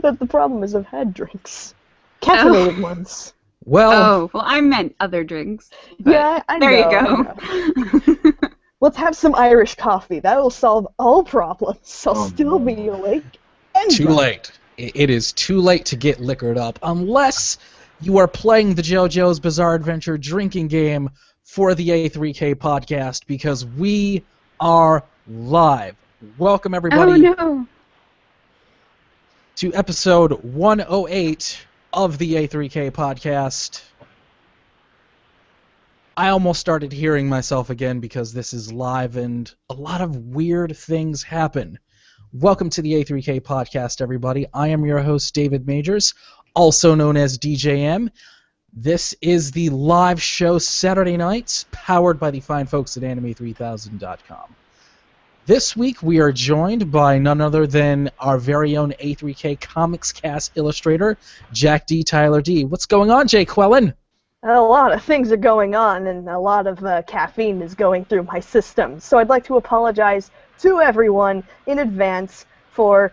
But the problem is I've had drinks. Caffeinated ones. Well, well, I meant other drinks. But Yeah, I there know. you go. Let's have some Irish coffee. That'll solve all problems. I'll Oh, still no. be awake. And too drunk. late. It is too late to get liquored up unless you are playing the JoJo's Bizarre Adventure drinking game for the A3K podcast because we are live. Welcome, everybody, Oh no. to episode 108 of the A3K podcast. I almost started hearing myself again because this is live and a lot of weird things happen. Welcome to the A3K podcast, everybody. I am your host, David Majors, also known as DJM. This is the live show Saturday nights, powered by the fine folks at anime3000.com. This week we are joined by none other than our very own A3K Comics Cast illustrator, Jack D. Tyler D. What's going on, Jay Quellen? A lot of things are going on, and a lot of caffeine is going through my system. So I'd like to apologize to everyone in advance for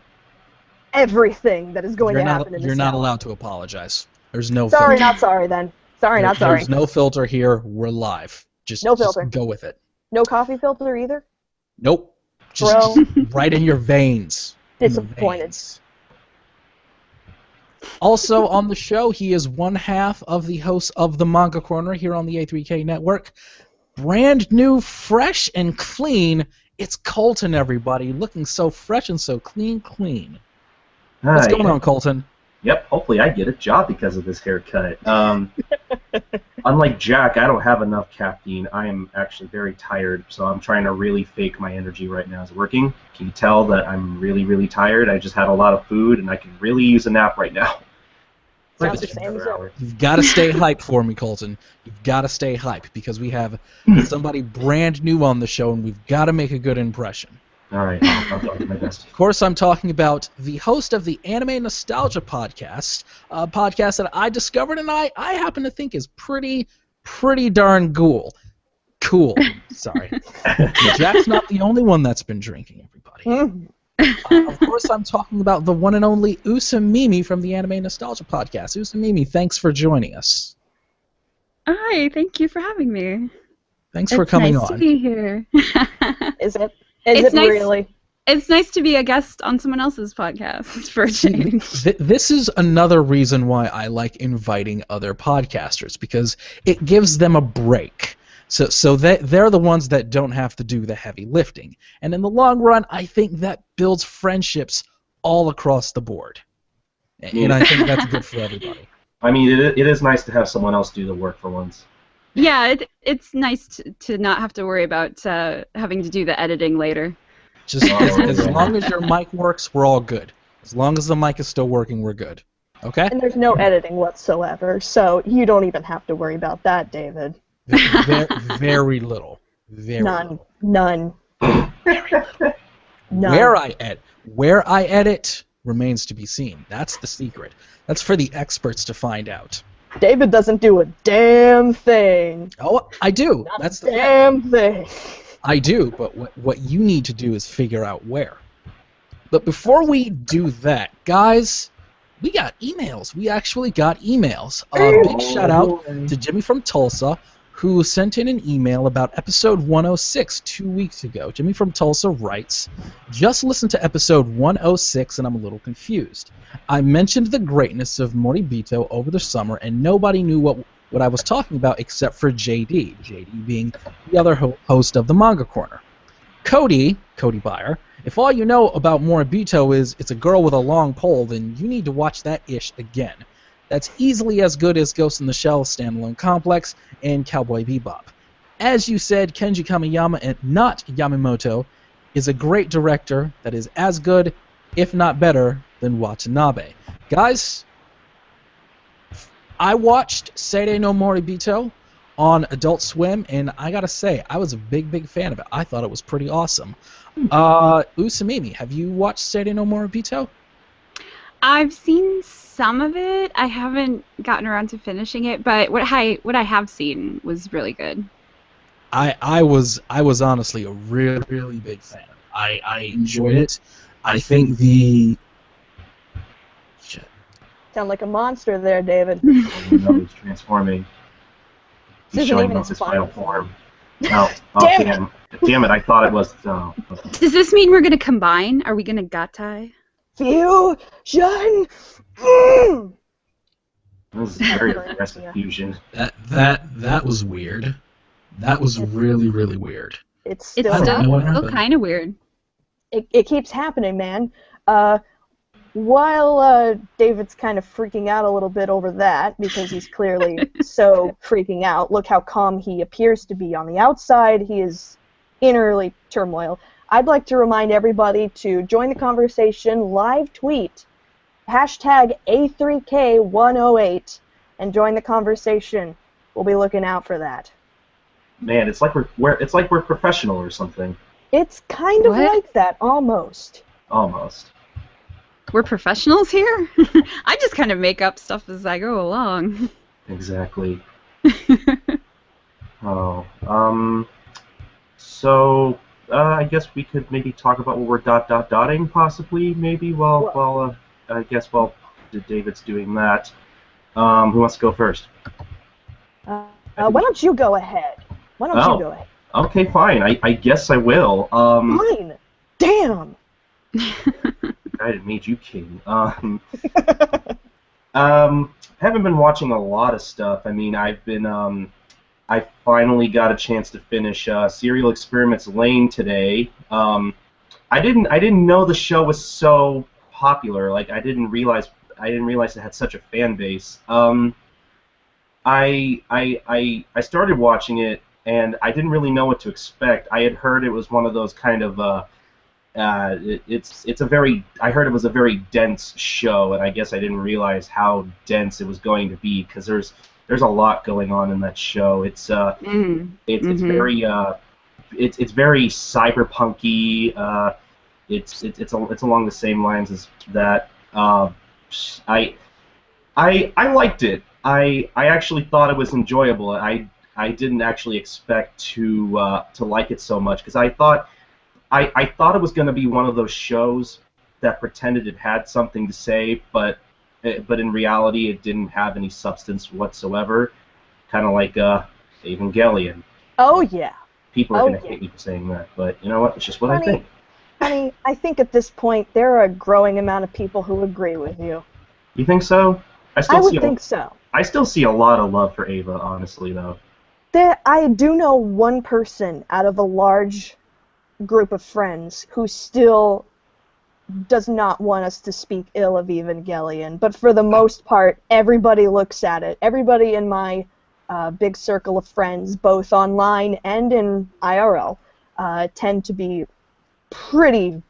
everything that is going to happen in this You're not hour. allowed to apologize. There's no Sorry, filter. not sorry then. Sorry, not sorry. There's no filter here. We're live. Just filter. go with it. No coffee filter either? Nope. Just Bro. right in your veins. In the Disappointed. veins. Also on the show, he is one half of the hosts of the Manga Corner here on the A3K network. Brand new, fresh, and clean. It's Colton, everybody. Looking so fresh and so clean. What's Hi. going on, Colton? Yep, hopefully I get a job because of this haircut. Unlike Jack, I don't have enough caffeine. I am actually very tired, so I'm trying to really fake my energy right now. Is it working? Can you tell that I'm really, really tired? I just had a lot of food, and I could really use a nap right now. Sounds Like the same as another ever. hour. You've got to stay hype for me, Colton. You've got to stay hype because we have somebody brand new on the show, and we've got to make a good impression. All right, I'll do my best. Of course, I'm talking about the host of the Anime Nostalgia podcast, a podcast that I discovered and I happen to think is pretty darn cool. Sorry. Jack's not the only one that's been drinking, everybody. Of course, I'm talking about the one and only Usamimi from the Anime Nostalgia podcast. Usamimi, thanks for joining us. Hi, thank you for having me. Thanks for coming nice on. to be here. Is it? Is It's it nice. really? It's nice to be a guest on someone else's podcast for a change. This is another reason why I like inviting other podcasters, because it gives them a break. So they're the ones that don't have to do the heavy lifting. And in the long run, I think that builds friendships all across the board. And I think that's good for everybody. I mean, it is nice to have someone else do the work for once. Yeah, it's nice to not have to worry about having to do the editing later. Just as long as your mic works, we're all good. As long as the mic is still working, we're good. Okay? And there's no editing whatsoever, so you don't even have to worry about that, David. Very little. Very None. little. None. None. Where I edit remains to be seen. That's the secret. That's for the experts to find out. David doesn't do a damn thing. Oh, I do. Not That's a the damn thing. I do, but what you need to do is figure out where. But before we do that, guys, we got emails. We actually got emails. Big shout out to Jimmy from Tulsa, who sent in an email about episode 106 2 weeks ago. Jimmy from Tulsa writes, "Just listened to episode 106 and I'm a little confused. I mentioned the greatness of Moribito over the summer and nobody knew what I was talking about except for JD. JD being the other host of the Manga Corner. Cody Byer, if all you know about Moribito is it's a girl with a long pole, then you need to watch that ish again. That's easily as good as Ghost in the Shell Standalone Complex and Cowboy Bebop. As you said, Kenji Kamiyama, and not Yamamoto, is a great director that is as good, if not better, than Watanabe. Guys, I watched Seirei no Moribito on Adult Swim, and I gotta say, I was a big fan of it. I thought it was pretty awesome. Usamimi, have you watched Seirei no Moribito? I've seen some of it. I haven't gotten around to finishing it, but what I have seen was really good. I was honestly a really big fan. I enjoyed it. I think the Shit. Sound like a monster there, David. Oh, no, he's transforming. This He's isn't showing even off his his final final form. Oh, Damn it! damn. Damn it, I thought it was... Oh, okay. Does this mean we're gonna combine? Are we gonna gatai? Fusion! Mm. This is very aggressive fusion. That was weird. That was really, really weird. It's It's still I don't know happening. what still happened. kind of weird. It keeps happening, man. While David's kind of freaking out a little bit over that, because he's clearly so freaking out, look how calm he appears to be on the outside. He is innerly turmoil. I'd like to remind everybody to join the conversation, live tweet, hashtag A3K108, and join the conversation. We'll be looking out for that. Man, it's like we're professional or something. It's kind of What? like that, almost. Almost. We're professionals here? I just kind of make up stuff as I go along. Exactly. Oh. So, I guess we could maybe talk about what we're dotting, possibly, maybe, while David's doing that. Who wants to go first? Why don't you go ahead? Why don't you go ahead? Okay, fine. I guess I will. Fine. Damn. I didn't made you king. Haven't been watching a lot of stuff. I mean, I finally got a chance to finish Serial Experiments Lane today. I didn't know the show was so popular. Like, I didn't realize it had such a fan base. I started watching it, and I didn't really know what to expect. I had heard it was one of those kind of I heard it was a very dense show, and I guess I didn't realize how dense it was going to be, because there's a lot going on in that show. It's very cyberpunky. It's along the same lines as that. I liked it. I actually thought it was enjoyable. I didn't actually expect to like it so much, because I thought it was going to be one of those shows that pretended it had something to say, but in reality it didn't have any substance whatsoever. Kind of like Evangelion. Oh, yeah. People are going to hate me for saying that, but you know what? It's just what I think. Honey, I think at this point there are a growing amount of people who agree with you. You think so? I would think so. I still see a lot of love for Ava, honestly, though. I do know one person out of a large group of friends who still does not want us to speak ill of Evangelion, but for the most part, everybody looks at it. Everybody in my big circle of friends, both online and in IRL, tend to be pretty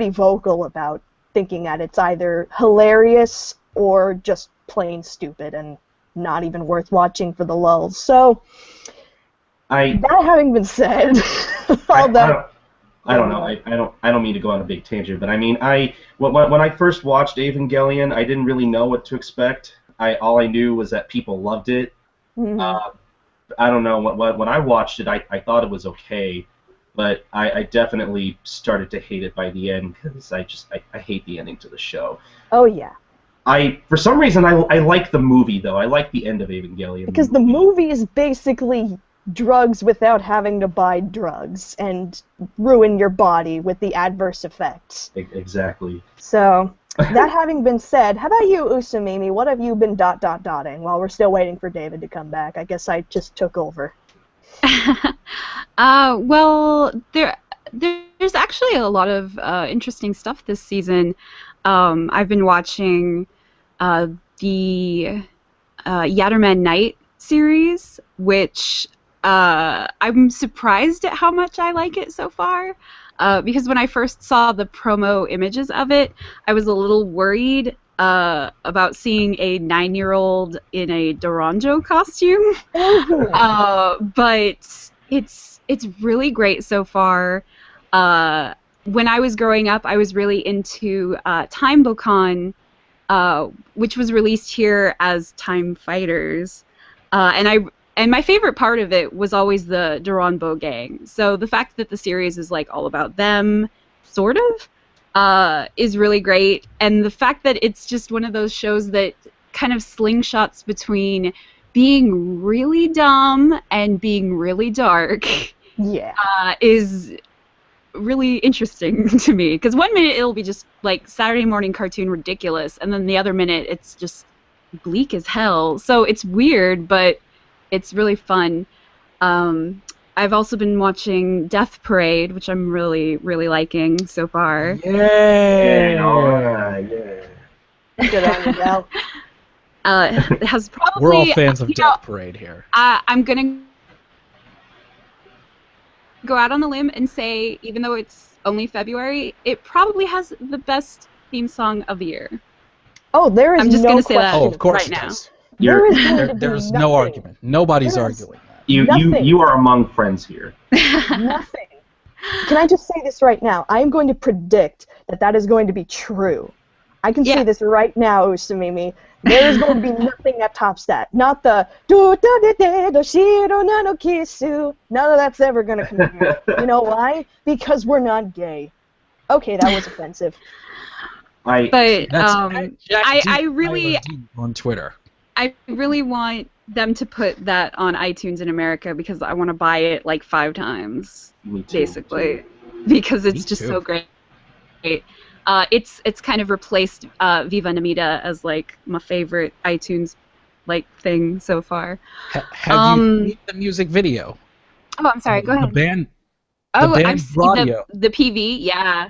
vocal about thinking that it's either hilarious or just plain stupid and not even worth watching for the lulz. So, that having been said, I don't know. I don't mean to go on a big tangent, but I mean, when I first watched Evangelion, I didn't really know what to expect. All I knew was that people loved it. Mm-hmm. I don't know. When I watched it, I thought it was okay, but I definitely started to hate it by the end, because I hate the ending to the show. Oh yeah. For some reason, I like the movie, though. I like the end of Evangelion. Because the movie is basically drugs without having to buy drugs and ruin your body with the adverse effects. Exactly. So, that having been said, how about you, Usamimi? What have you been dotting while we're still waiting for David to come back? I guess I just took over. Well, there's actually a lot of interesting stuff this season. I've been watching the Yatterman Night series, which I'm surprised at how much I like it so far. Because when I first saw the promo images of it, I was a little worried about seeing a 9-year-old in a Doranjo costume. But it's really great so far. When I was growing up, I was really into Time Bokan, which was released here as Time Fighters, and my favorite part of it was always the Doranbo gang. So the fact that the series is like all about them, sort of, is really great, and the fact that it's just one of those shows that kind of slingshots between being really dumb and being really dark Yeah. is really interesting to me, because one minute it'll be just like Saturday morning cartoon ridiculous, and then the other minute it's just bleak as hell. So it's weird, but it's really fun. I've also been watching Death Parade, which I'm really, really liking so far. Yay! Alright, yeah. Good on you, Val. It has probably. We're all fans of you know, Death Parade here. I'm gonna go out on a limb and say, even though it's only February, it probably has the best theme song of the year. Oh, there is I'm just no gonna say that. question Oh, of course right it now. does. There is going to be There's nothing. no argument. Nobody's There is- arguing that. Nothing. You are among friends here. Nothing. Can I just say this right now? I am going to predict that that is going to be true. I can say Yeah. this right now, Usumimi. There is going to be nothing that tops that. Not the do do de de do shiro na no kisu. None of that's ever going to come here. You know why? Because we're not gay. Okay, that was offensive. But Jack I D. really on Twitter. I really want them to put that on iTunes in America, because I want to buy it like 5 times, Me too. basically, because it's Me just too. so great. It's kind of replaced Viva Namita as like my favorite iTunes like thing so far. Have you seen the music video? Oh, I'm sorry. Go The ahead. band. Oh, band I've seen Radio. the PV. Yeah,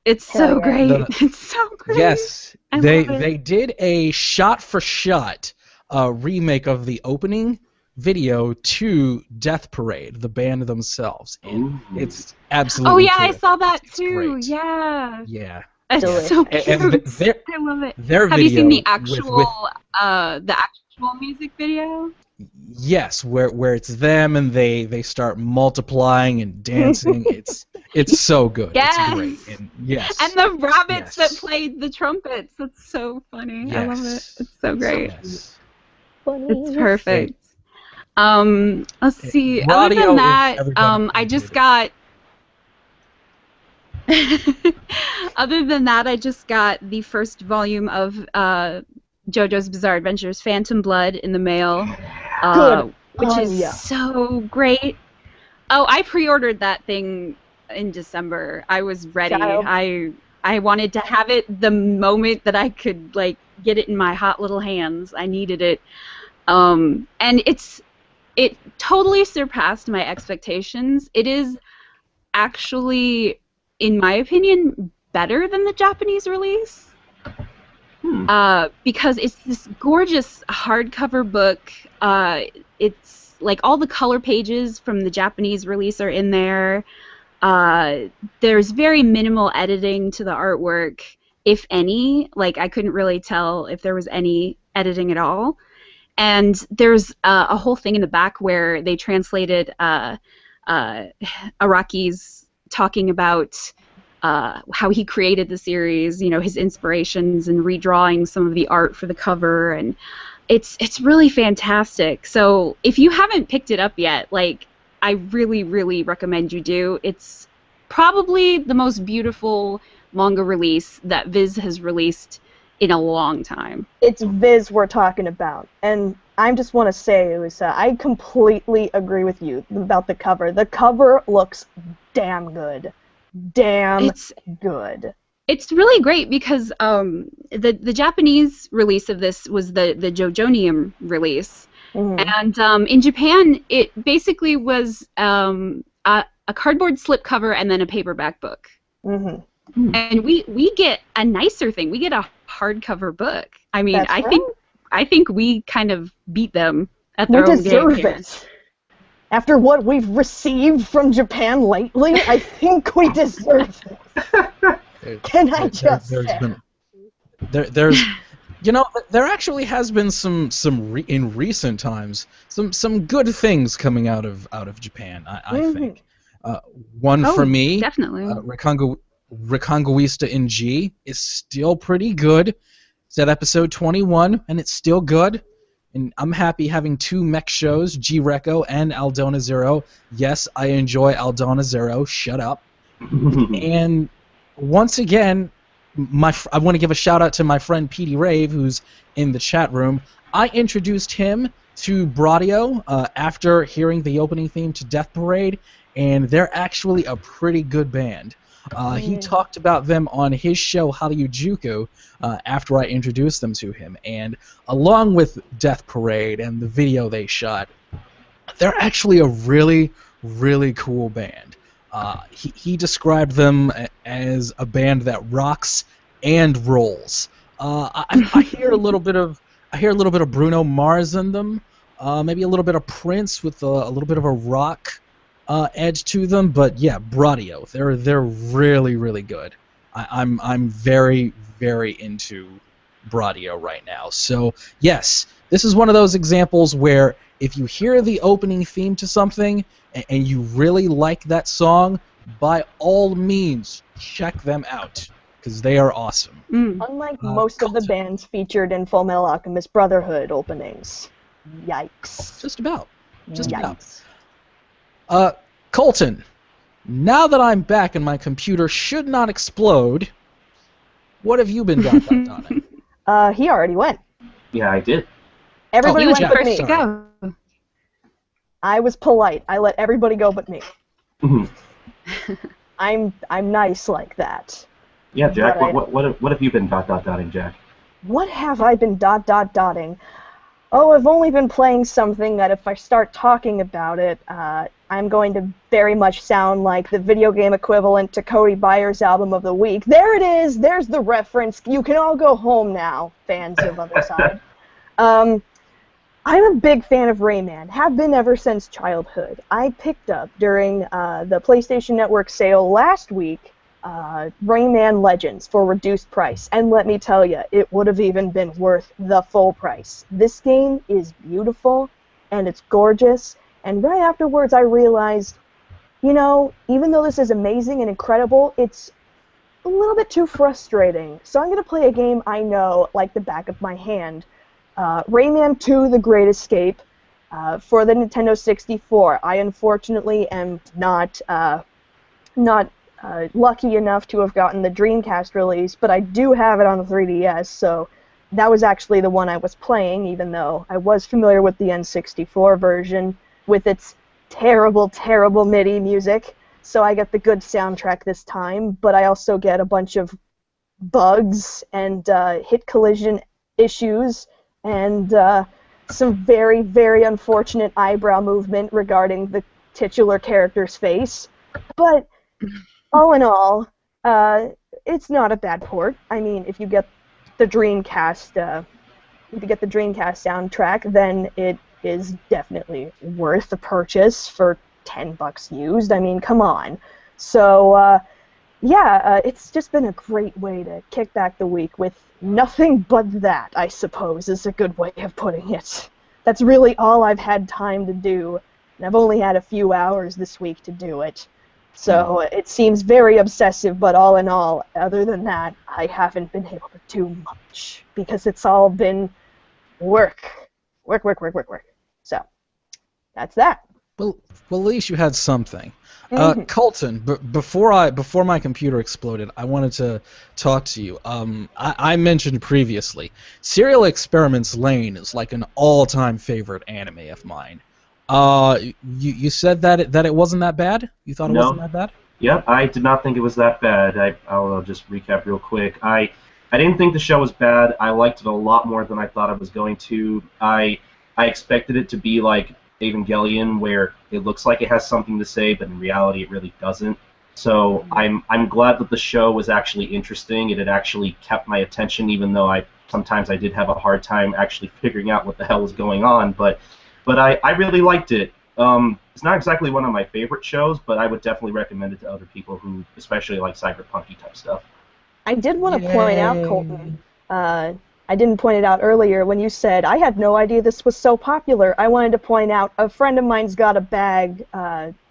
it's Hell so yeah. great. It's so great. Yes, I they love it. they did a shot-for-shot remake of the opening video to Death Parade, the band themselves, and Ooh. it's absolutely. Oh yeah, I terrific. saw that It's too. great. Yeah, Yeah, it's Delicious. so cute. and their I love it. their Have you video seen the with- actual the actual music video? yes, where it's them and they start multiplying and dancing. It's so good. Yes. It's great. And yes. And the rabbits that Yes. played the trumpets. That's so funny. I love it. Yes. It's so great. Yes. It's perfect. Let's see. Radio Other than is that, everybody I just created. got. Other than that, I just got the first volume of JoJo's Bizarre Adventures: Phantom Blood in the mail, Good which on is ya. so great. Oh, I pre-ordered that thing in December. I was ready. Child. I wanted to have it the moment that I could like get it in my hot little hands. I needed it. And it totally surpassed my expectations. It is actually, in my opinion, better than the Japanese release. Because it's this gorgeous hardcover book. It's like all the color pages from the Japanese release are in there. There's very minimal editing to the artwork, if any. Like, I couldn't really tell if there was any editing at all. And there's a whole thing in the back where they translated Araki's talking about how he created the series, you know, his inspirations, and redrawing some of the art for the cover, and it's really fantastic. So if you haven't picked it up yet, like, I really, really recommend you do. It's probably the most beautiful manga release that Viz has released in a long time. It's Viz we're talking about, and I just want to say, I completely agree with you about the cover. The cover looks damn good. Damn good. It's really great because the Japanese release of this was the JoJonium release. Mhm. And in Japan, it basically was a cardboard slipcover and then a paperback book. Mhm. And we get a nicer thing. We get a hardcover book. I mean, That's I think we kind of beat them at We their own deserve game here. it. After what we've received from Japan lately, I think we deserve it. Can I just say? There's you know, there actually has been some in recent times some good things coming out of Japan. I think one for me, Definitely. Reconguista in G is still pretty good. It's at episode 21, and it's still good. And I'm happy having 2 mech shows, G-Reco and Aldona Zero. Yes, I enjoy Aldona Zero. Shut up. And once again, I want to give a shout out to my friend Petey Rave, who's in the chat room. I introduced him to Bradio after hearing the opening theme to Death Parade, and they're actually a pretty good band. He talked about them on his show Hallyu after I introduced them to him, and along with Death Parade and the video they shot, they're actually a really, really cool band. He described them as a band that rocks and rolls. I hear a little bit of Bruno Mars in them, maybe a little bit of Prince with a little bit of a rock edge to them. But yeah, Bradio, they're really, really good. I'm very, very into Bradio right now. So yes, this is one of those examples where if you hear the opening theme to something and you really like that song, by all means, check them out, because they are awesome. Unlike most of the bands featured in Full Metal Alchemist Brotherhood openings. Yikes. Just about. Yikes. Colton, now that I'm back and my computer should not explode, what have you been dotting? He already went. Yeah, I did. Everybody went but me. First to go. I was polite. I let everybody go but me. I'm nice like that. Yeah, Jack. What have you been dotting, Jack? What have I been dotting? Oh, I've only been playing something that if I start talking about it, I'm going to very much sound like the video game equivalent to Cody Byers' album of the week. There it is. There's the reference. You can all go home now, fans of Other Side. I'm a big fan of Rayman, have been ever since childhood. I picked up during the PlayStation Network sale last week Rayman Legends for reduced price, and let me tell you, it would have even been worth the full price. This game is beautiful, and it's gorgeous, and right afterwards I realized, you know, even though this is amazing and incredible, it's a little bit too frustrating. So I'm going to play a game I know like the back of my hand. Rayman 2: The Great Escape for the Nintendo 64. I unfortunately am not lucky enough to have gotten the Dreamcast release, but I do have it on the 3DS, so that was actually the one I was playing, even though I was familiar with the N64 version with its terrible, terrible MIDI music. So I get the good soundtrack this time, but I also get a bunch of bugs and hit collision issues and some very, very unfortunate eyebrow movement regarding the titular character's face. But all in all, it's not a bad port. I mean, if you get the Dreamcast, soundtrack, then it is definitely worth the purchase for $10 used. I mean, come on. So it's just been a great way to kick back the week with nothing but that, I suppose, is a good way of putting it. That's really all I've had time to do, and I've only had a few hours this week to do it. So it seems very obsessive, but all in all, other than that, I haven't been able to do much, because it's all been work. So, that's that. Well, at least you had something. Colton, before my computer exploded, I wanted to talk to you. I mentioned previously, Serial Experiments Lain is like an all-time favorite anime of mine. You said that it wasn't that bad? You thought it wasn't that bad? Yeah, I did not think it was that bad. I'll just recap real quick. I didn't think the show was bad. I liked it a lot more than I thought I was going to. I expected it to be like Evangelion, where it looks like it has something to say, but in reality it really doesn't. So I'm glad that the show was actually interesting. It had actually kept my attention, even though sometimes I did have a hard time actually figuring out what the hell was going on. But I really liked it. It's not exactly one of my favorite shows, but I would definitely recommend it to other people who especially like cyberpunky type stuff. I did want to point out, Colton, I didn't point it out earlier when you said, I had no idea this was so popular. I wanted to point out a friend of mine's got a bag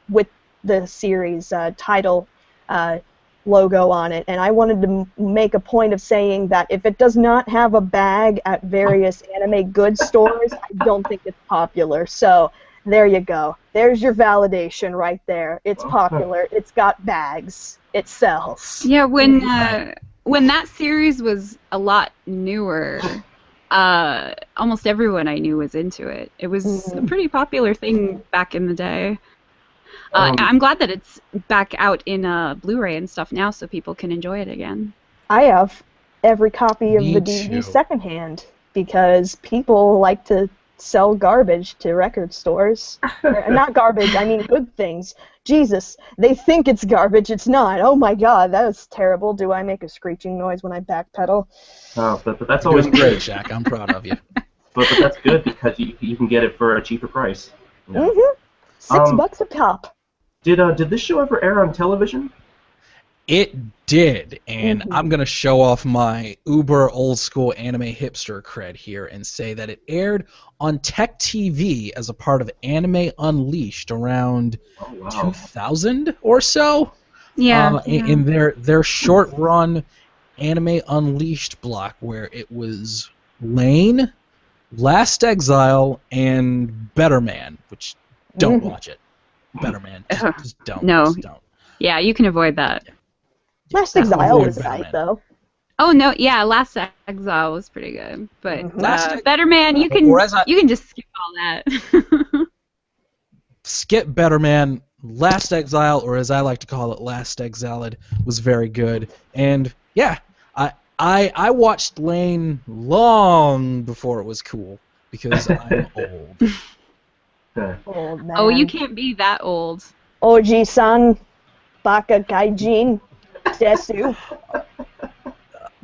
with the series title logo on it, and I wanted to make a point of saying that if it does not have a bag at various anime goods stores, I don't think it's popular. So There you go. There's your validation right there. It's popular. It's got bags. It sells. Yeah, when that series was a lot newer, almost everyone I knew was into it. It was a pretty popular thing back in the day. I'm glad that it's back out in Blu-ray and stuff now, so people can enjoy it again. I have every copy of Me the DVD too. secondhand because people like to sell garbage to record stores. Not garbage, I mean good things. Jesus, they think it's garbage, it's not. Oh my god, that was terrible. Do I make a screeching noise when I backpedal? But that's You're always doing great, good. Shaq. I'm proud of you. But that's good because you can get it for a cheaper price. You know? Mm-hmm. $6 a pop. Did this show ever air on television? It did, and I'm going to show off my uber old school anime hipster cred here and say that it aired on Tech TV as a part of Anime Unleashed around 2000 or so. Yeah. In their short run Anime Unleashed block where it was Lane, Last Exile, and Better Man, which don't watch it. Better Man, just don't. No. Just don't. Yeah, you can avoid that. Last Exile Avoid was Better nice, Man. though. Oh no, yeah, Last Exile was pretty good, but Last Better Man, you can just skip all that. Skip Better Man, Last Exile, or as I like to call it, Last Exiled, was very good. And yeah, I watched Lane long before it was cool because I'm old. Old man. Oh, you can't be that old. Oji-san, Baka Gaijin, Desu.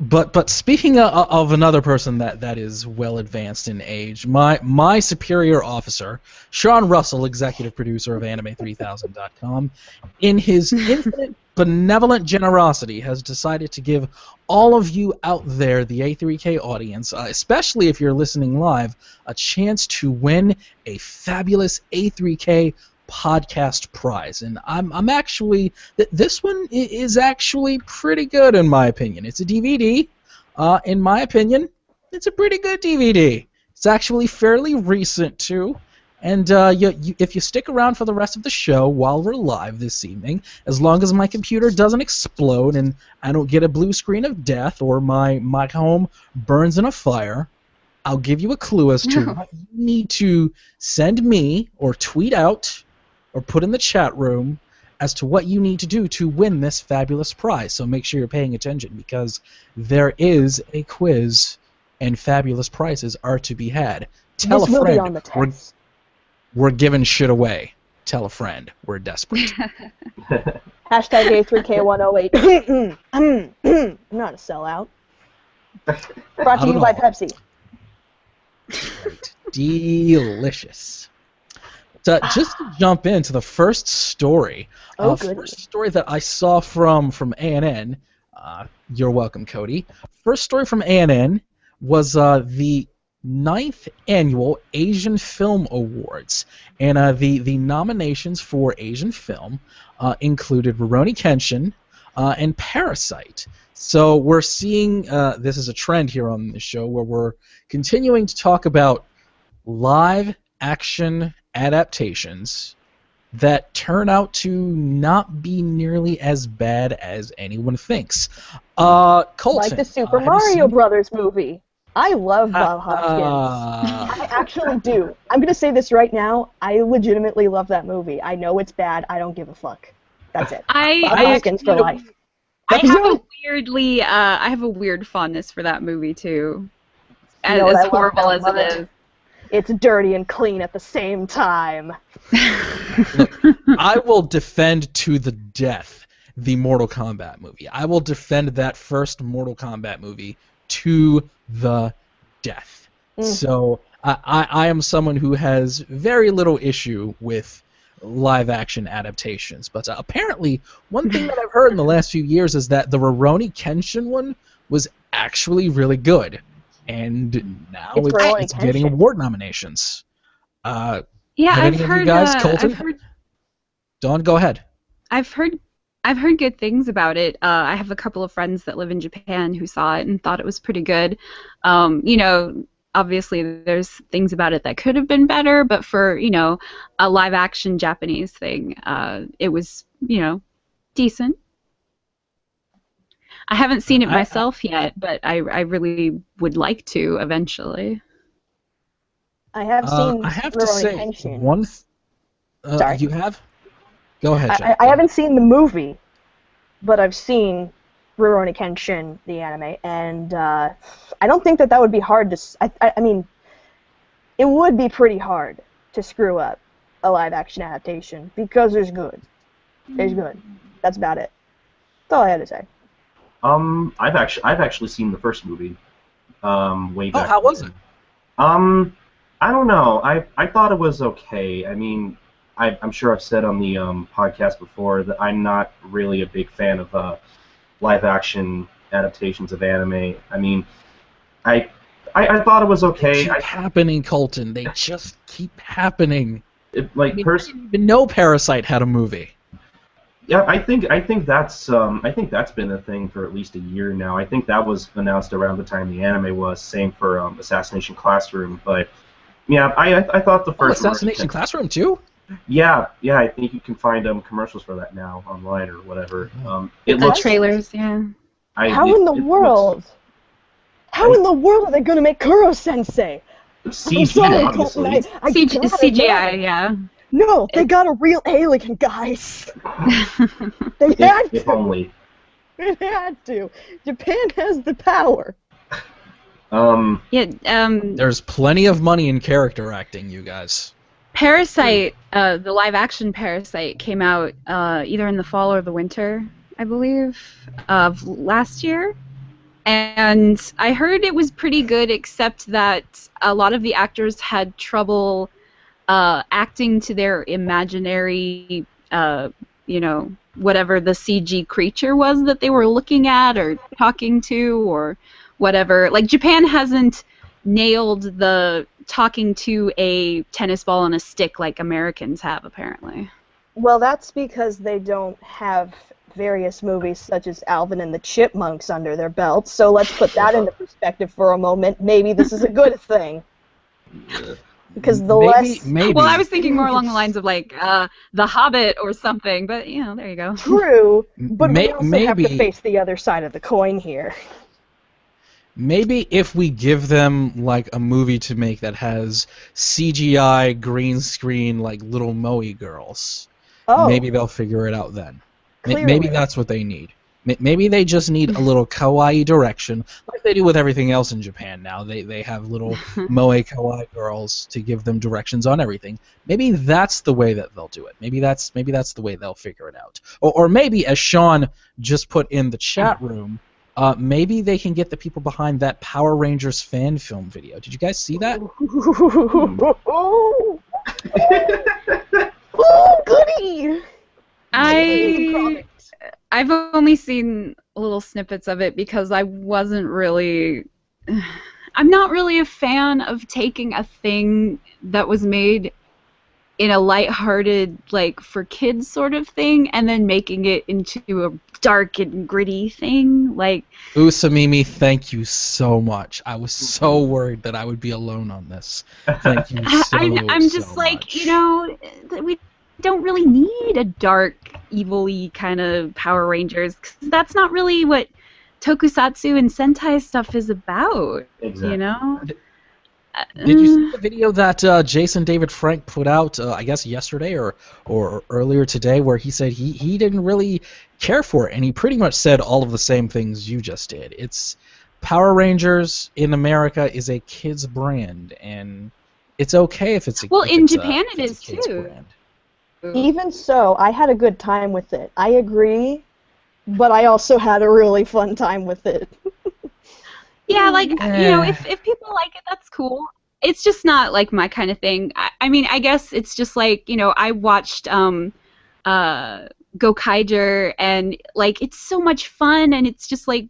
But speaking of another person that is well advanced in age, my superior officer, Sean Russell, executive producer of Anime3000.com, in his infinite benevolent generosity, has decided to give all of you out there, the A3K audience, especially if you're listening live, a chance to win a fabulous A3K podcast prize. And I'm actually, this one is actually pretty good in my opinion. It's a DVD. In my opinion, it's a pretty good DVD. It's actually fairly recent too. And if you stick around for the rest of the show while we're live this evening, as long as my computer doesn't explode and I don't get a blue screen of death or my home burns in a fire, I'll give you a clue as to what you need to send me or tweet out or put in the chat room as to what you need to do to win this fabulous prize. So make sure you're paying attention because there is a quiz and fabulous prizes are to be had. Tell This a will be friend. on the test. We're giving shit away. Tell a friend. We're desperate. Hashtag A3K108. I'm not a sellout. Brought to Not you at by all. Pepsi. Right. Delicious. So just to jump into the first story, goodness. first story that I saw from ANN, you're welcome, Cody. First story from ANN was the 9th Annual Asian Film Awards, and the nominations for Asian film included Rurouni Kenshin and Parasite. So we're seeing, this is a trend here on the show, where we're continuing to talk about live action adaptations that turn out to not be nearly as bad as anyone thinks. Colton, Like the Super have you Mario seen- Brothers movie. I love Bob Hoskins. I actually do. I'm going to say this right now. I legitimately love that movie. I know it's bad. I don't give a fuck. That's it. Bob Hoskins for life. I have a weird fondness for that movie too. You know what I As love horrible as about it it? is. It's dirty and clean at the same time. I will defend to the death the Mortal Kombat movie. I will defend that first Mortal Kombat movie to the death. So I am someone who has very little issue with live action adaptations. But apparently, one thing that I've heard in the last few years is that the Rurouni Kenshin one was actually really good. And now It's Rurouni it's getting Kenshin. award nominations. Yeah, Have I've any of heard. you guys, Colton? Dawn, go ahead. I've heard good things about it. I have a couple of friends that live in Japan who saw it and thought it was pretty good. obviously there's things about it that could have been better, but for, a live action Japanese thing, it was, decent. I haven't seen it myself yet, but I really would like to eventually. I have seen I have to Rurouni say, Kenshin. Sorry. You have? Go ahead, Jack. I haven't seen the movie, but I've seen Rurouni Kenshin, the anime, and I don't think that would be hard to... I mean, it would be pretty hard to screw up a live-action adaptation, because there's good. There's good. That's about it. That's all I had to say. I've actually seen the first movie, way back. Oh, how was it? I don't know. I thought it was okay. I mean, I'm sure I've said on the podcast before that I'm not really a big fan of live-action adaptations of anime. I mean, I thought it was okay. They keep happening, Colton. They just keep happening. I didn't even know Parasite had a movie. Yeah, I think that's been a thing for at least a year now. I think that was announced around the time the anime was. Same for Assassination Classroom, but yeah, I thought the first Assassination Classroom too. Yeah, I think you can find commercials for that now online or whatever. It the looks trailers, yeah. How in the world are they gonna make Kuro-sensei? CGI, obviously. CGI, yeah. No, they got a real alien, guys. They had to. If only. They had to. Japan has the power. There's plenty of money in character acting, you guys. Parasite, the live-action Parasite came out either in the fall or the winter, I believe, of last year. And I heard it was pretty good, except that a lot of the actors had trouble acting to their imaginary, whatever the CG creature was that they were looking at or talking to or whatever. Like, Japan hasn't nailed the talking to a tennis ball on a stick like Americans have, apparently. Well, that's because they don't have various movies such as Alvin and the Chipmunks under their belts, so let's put that into perspective for a moment. Maybe this is a good thing. Because maybe. Well, I was thinking more along the lines of, like, The Hobbit or something, but, there you go. True, but we also have to face the other side of the coin here. Maybe if we give them, like, a movie to make that has CGI, green screen, like, little Moe girls, maybe they'll figure it out then. Maybe that's what they need. Maybe they just need a little kawaii direction, like they do with everything else in Japan now. They have little moe kawaii girls to give them directions on everything. Maybe that's the way that they'll do it. Maybe that's the way they'll figure it out. Or maybe, as Sean just put in the chat room, maybe they can get the people behind that Power Rangers fan film video. Did you guys see that? Oh, goody! I've only seen little snippets of it because I wasn't really... I'm not really a fan of taking a thing that was made in a lighthearted, like, for kids sort of thing, and then making it into a dark and gritty thing. Like, Samimi, thank you so much. I was so worried that I would be alone on this. Thank you I'm just so like, much. we don't really need a dark, evil-y kind of Power Rangers, because that's not really what tokusatsu and Sentai stuff is about, Exactly. Did you see the video that Jason David Frank put out, I guess yesterday or earlier today, where he said he didn't really care for it, and he pretty much said all of the same things you just did. It's Power Rangers in America is a kid's brand, and it's okay if it's a in Japan it is kid's too. brand. Even so, I had a good time with it. I agree, but I also had a really fun time with it. Yeah, like, if people like it, that's cool. It's just not, like, my kind of thing. I mean, I guess it's just, like, I watched Gokaiger, and, like, it's so much fun, and it's just, like,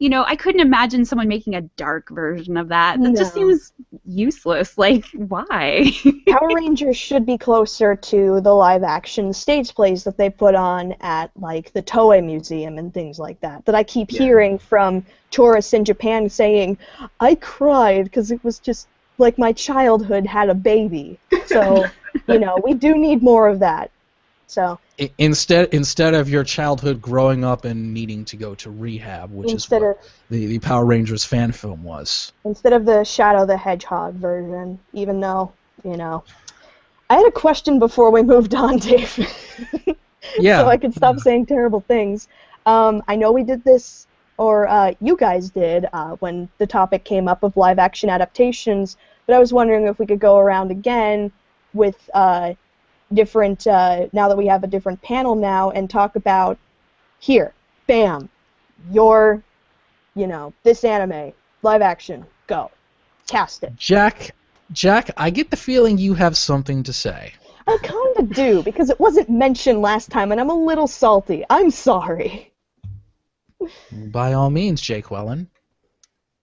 I couldn't imagine someone making a dark version of that. That just No. seems useless. Like, why? Power Rangers should be closer to the live-action stage plays that they put on at, like, the Toei Museum and things like that. That I keep hearing from tourists in Japan saying, I cried because it was just like my childhood had a baby. So, we do need more of that. So instead of your childhood growing up and needing to go to rehab, which is what the Power Rangers fan film was. Instead of the Shadow the Hedgehog version, even though, I had a question before we moved on, Dave. Yeah. So I could stop saying terrible things. I know we did this, or you guys did, when the topic came up of live-action adaptations, but I was wondering if we could go around again with different, now that we have a different panel now, and talk about, here, bam, your, this anime, live action, go. Cast it. Jack, I get the feeling you have something to say. I kind of do, because it wasn't mentioned last time, and I'm a little salty. I'm sorry. By all means, Jake Wellen.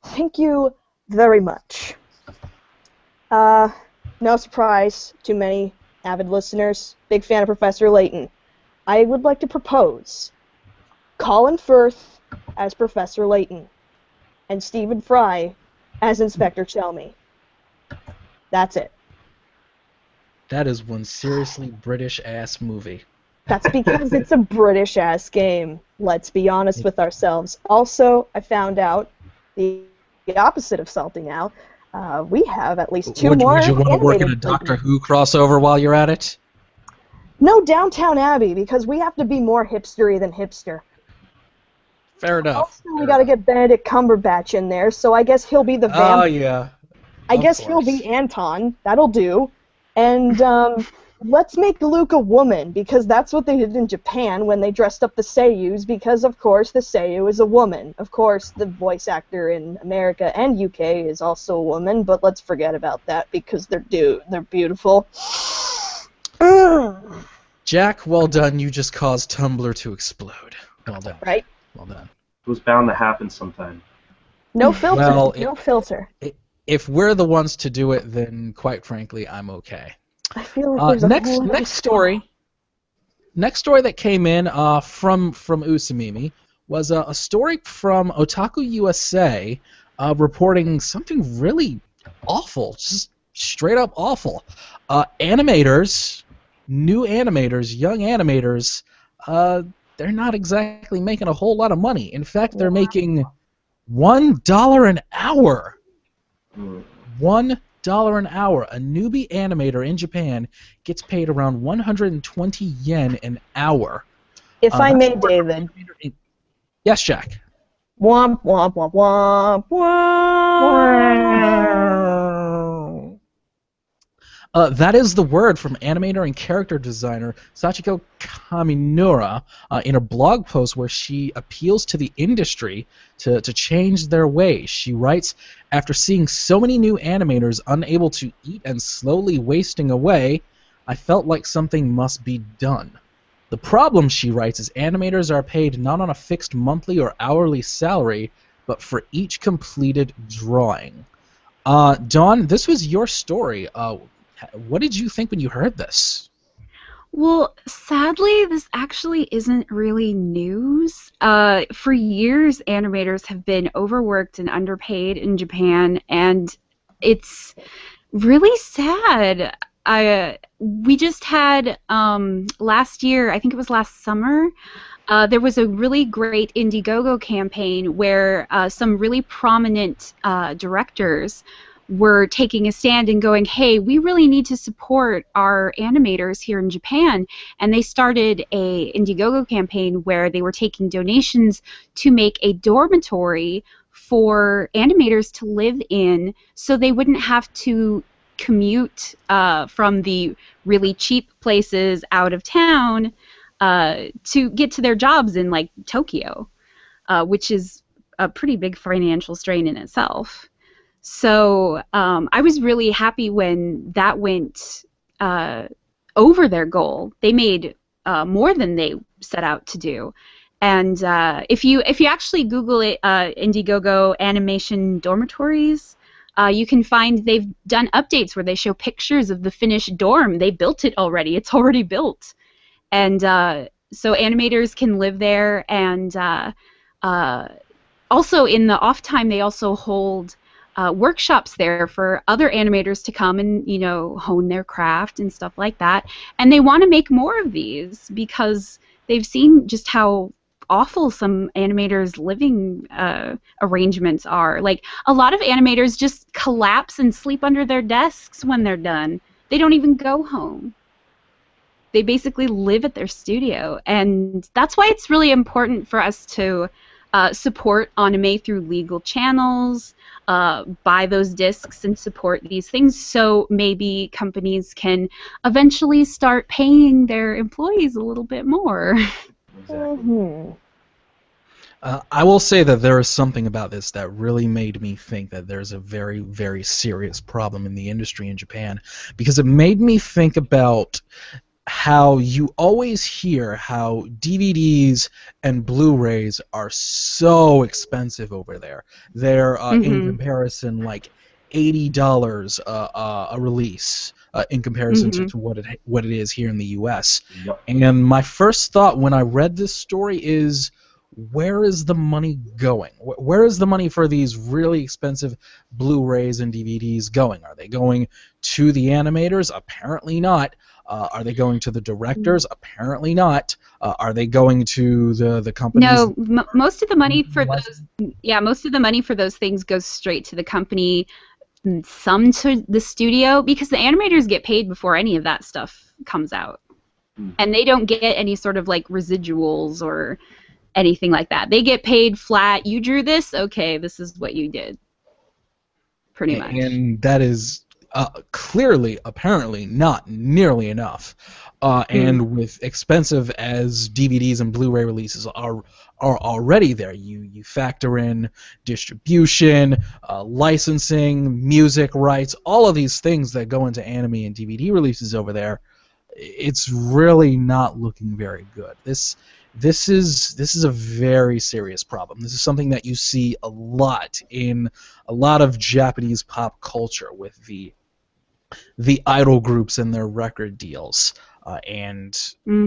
Thank you very much. No surprise to many avid listeners, big fan of Professor Layton. I would like to propose Colin Firth as Professor Layton and Stephen Fry as Inspector Chelmy. That's it. That is one seriously British-ass movie. That's because it's a British-ass game. Let's be honest with ourselves. Also, I found out the opposite of salty now. We have at least two more. Would you want to work in a animated Doctor Who crossover while you're at it? No, Downtown Abbey, because we have to be more hipstery than hipster. Fair enough. Also, we got to get Benedict Cumberbatch in there, so I guess he'll be the vampire. Oh, yeah. I guess he'll be Anton. That'll do. And let's make Luke a woman, because that's what they did in Japan when they dressed up the Seiyus, because, of course, the Seiyu is a woman. Of course, the voice actor in America and UK is also a woman, but let's forget about that, because they're beautiful. Jack, well done. You just caused Tumblr to explode. Well done. Right? Well done. It was bound to happen sometime. No filter. Well, no filter. If we're the ones to do it, then quite frankly, I'm okay. I feel like there's Next story that came in from Usamimi was a story from Otaku USA reporting something really awful, just straight up awful. Animators, new animators, young animators, they're not exactly making a whole lot of money. In fact, they're making $1 an hour. $1 an hour. A newbie animator in Japan gets paid around 120 yen an hour. If I may, David. Yes, Jack. Womp, womp, womp, womp, womp. That is the word from animator and character designer Sachiko Kaminura in a blog post where she appeals to the industry to change their ways. She writes, after seeing so many new animators unable to eat and slowly wasting away, I felt like something must be done. The problem, she writes, is animators are paid not on a fixed monthly or hourly salary, but for each completed drawing. Dawn, this was your story. What did you think when you heard this? Well, sadly, this actually isn't really news. For years, animators have been overworked and underpaid in Japan, and it's really sad. We just had last year, I think it was last summer, there was a really great Indiegogo campaign where some really prominent directors were taking a stand and going, hey, we really need to support our animators here in Japan. And they started a Indiegogo campaign where they were taking donations to make a dormitory for animators to live in so they wouldn't have to commute from the really cheap places out of town to get to their jobs in, like, Tokyo, which is a pretty big financial strain in itself. So I was really happy when that went over their goal. They made more than they set out to do. And if you actually Google it, Indiegogo animation dormitories, you can find they've done updates where they show pictures of the finished dorm. They built it already. It's already built. And so animators can live there. And also in the off time, they also hold workshops there for other animators to come and, you know, hone their craft and stuff like that. And they want to make more of these because they've seen just how awful some animators' living arrangements are. Like, a lot of animators just collapse and sleep under their desks when they're done. They don't even go home. They basically live at their studio. And that's why it's really important for us to support anime through legal channels, buy those discs and support these things, so maybe companies can eventually start paying their employees a little bit more. Mm-hmm. I will say that there is something about this that really made me think that there's a very, very serious problem in the industry in Japan, because it made me think about how you always hear how DVDs and Blu-rays are so expensive over there. They're in comparison like $80 a release in comparison to what it is here in the U.S. Yep. And my first thought when I read this story is, where is the money going? Where is the money for these really expensive Blu-rays and DVDs going? Are they going to the animators? Apparently not. Are they going to the directors? Apparently not. Are they going to the companies? No, most of the money for most of the money for those things goes straight to the company, some to the studio, because the animators get paid before any of that stuff comes out, and they don't get any sort of like residuals or anything like that. They get paid flat. You drew this, okay, this is what you did. Pretty much. And that is clearly, apparently, not nearly enough. And with expensive as DVDs and Blu-ray releases are already there, you factor in distribution, licensing, music rights, all of these things that go into anime and DVD releases over there. It's really not looking very good. This is a very serious problem. This is something that you see a lot in a lot of Japanese pop culture with the idol groups and their record deals, and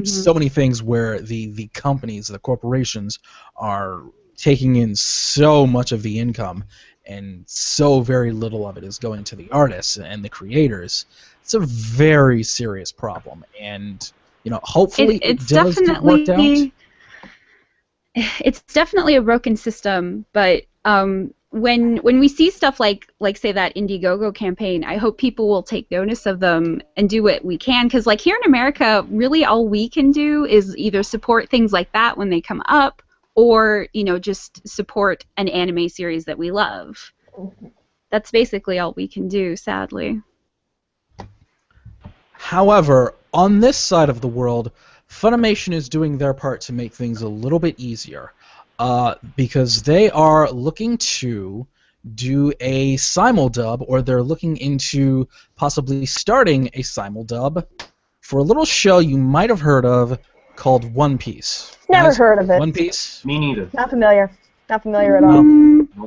so many things where the companies, the corporations, are taking in so much of the income, and so very little of it is going to the artists and the creators. It's a very serious problem, and hopefully it does get worked out. It's definitely a broken system, but when we see stuff like say that Indiegogo campaign, I hope people will take notice of them and do what we can, because like here in America, really all we can do is either support things like that when they come up, or just support an anime series that we love. That's basically all we can do, sadly. However, on this side of the world, Funimation is doing their part to make things a little bit easier, because they are looking to do a Simul-Dub, or they're looking into possibly starting a Simul-Dub for a little show you might have heard of called One Piece. Never heard of it. One Piece? Me neither. Not familiar. Not familiar at all.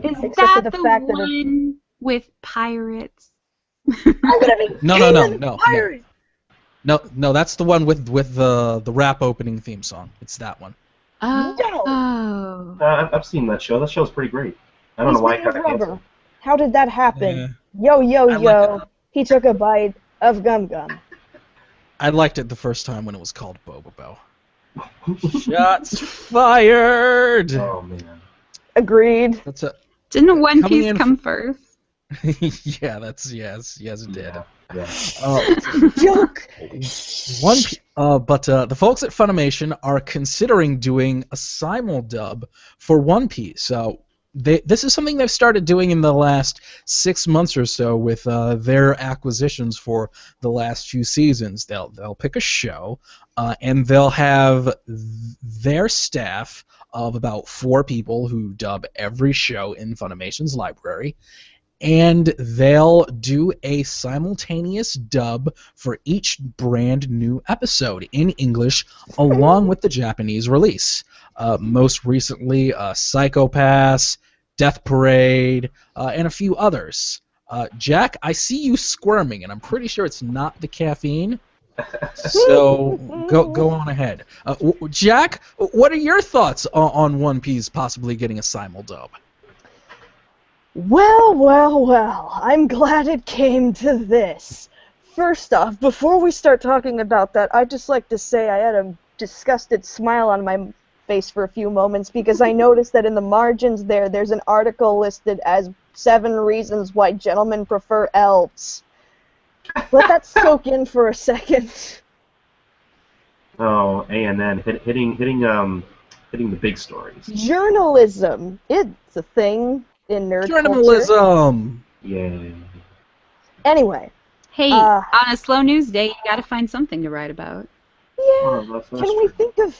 Is Except that for the fact that one with pirates? No, that's the one with the rap opening theme song. It's that one. Oh. I've seen that show. That show's pretty great. I don't know why it got canceled. How did that happen? Yeah. Yo. He took a bite of Gum Gum. I liked it the first time when it was called Bobobo. Shots fired! Oh, man. Agreed. Didn't One Piece come first? Yeah, yes, it did. Yeah. Joke! But the folks at Funimation are considering doing a Simul-Dub for One Piece. This is something they've started doing in the last 6 months or so with their acquisitions for the last few seasons. They'll pick a show, and they'll have their staff of about 4 people who dub every show in Funimation's library, and they'll do a simultaneous dub for each brand new episode in English along with the Japanese release. Most recently, Psychopaths, Death Parade, and a few others. Jack, I see you squirming, and I'm pretty sure it's not the caffeine. So go on ahead. Jack, what are your thoughts on One Piece possibly getting a simul-dub? Well, well, well, I'm glad it came to this. First off, before we start talking about that, I'd just like to say I had a disgusted smile on my face for a few moments because I noticed that in the margins there's an article listed as 7 reasons why gentlemen prefer elves. Let that soak in for a second. Oh, and hitting the big stories. Journalism. It's a thing in nerd culture. Journalism! Yay. Anyway. Hey, on a slow news day, you gotta find something to write about. Yeah. Oh, that's Can we think of